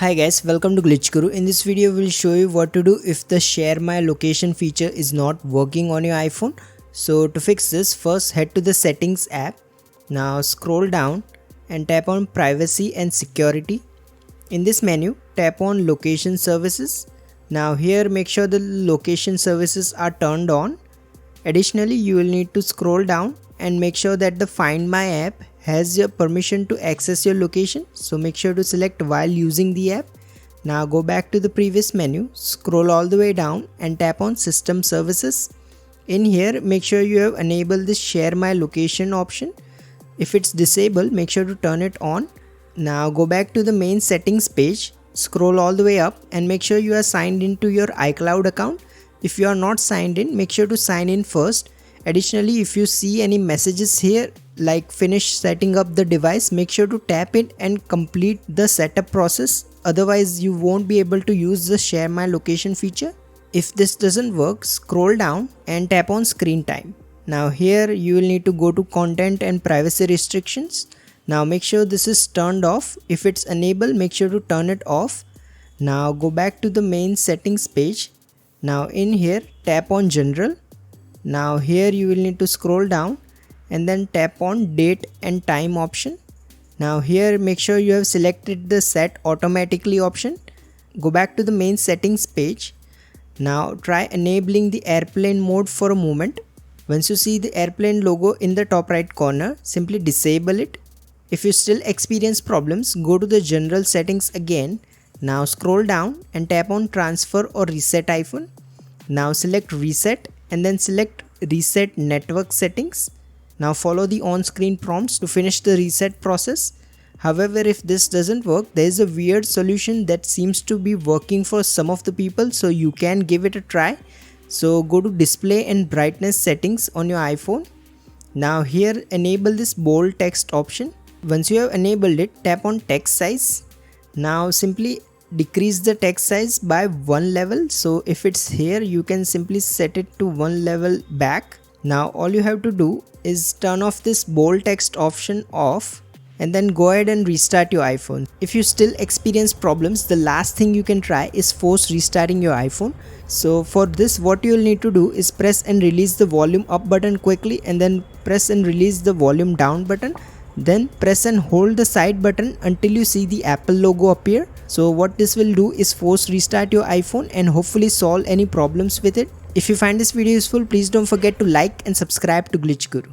Hi guys, welcome to Glitch Guru. In this video, we'll show you what to do if the Share My Location feature is not working on your iPhone. So to fix this, first head to the Settings app. Now scroll down and tap on Privacy and Security. In this menu, tap on Location Services. Now here, make sure the location services are turned on. Additionally, you will need to scroll down and make sure that the Find My app has your permission to access your location, so make sure to select while using the app. Now go back to the previous menu, scroll all the way down and tap on System Services. In here, make sure you have enabled this Share My Location option. If it's disabled, make sure to turn it on. Now go back to the main settings page, scroll all the way up and make sure you are signed into your iCloud account. If you are not signed in, make sure to sign in first. Additionally, if you see any messages here like finish setting up the device, make sure to tap it and complete the setup process. Otherwise, you won't be able to use the Share My Location feature. If this doesn't work, scroll down and tap on Screen Time. Now here you will need to go to Content and Privacy Restrictions. Now make sure this is turned off. If it's enabled, make sure to turn it off. Now go back to the main settings page. Now in here, tap on General. Now here you will need to scroll down and then tap on Date and Time option. Now here make sure you have selected the Set Automatically option. Go back to the main settings page. Now try enabling the airplane mode for a moment. Once you see the airplane logo in the top right corner, simply disable it. If you still experience problems, go to the general settings again. Now scroll down and tap on Transfer or Reset iPhone. Now select Reset and then select Reset Network Settings. Now follow the on-screen prompts to finish the reset process. However, if this doesn't work, there is a weird solution that seems to be working for some of the people, so you can give it a try. So go to Display and Brightness settings on your iPhone. Now here enable this bold text option. Once you have enabled it, tap on text size. Now simply decrease the text size by one level. So if it's here, you can simply set it to one level back. Now all you have to do is turn off this bold text option off and then go ahead and restart your iPhone. If you still experience problems, the last thing you can try is force restarting your iPhone. So for this, what you will need to do is press and release the volume up button quickly and then press and release the volume down button. Then press and hold the side button until you see the Apple logo appear. So what this will do is force restart your iPhone and hopefully solve any problems with it. If you find this video useful, please don't forget to like and subscribe to Glitch Guru.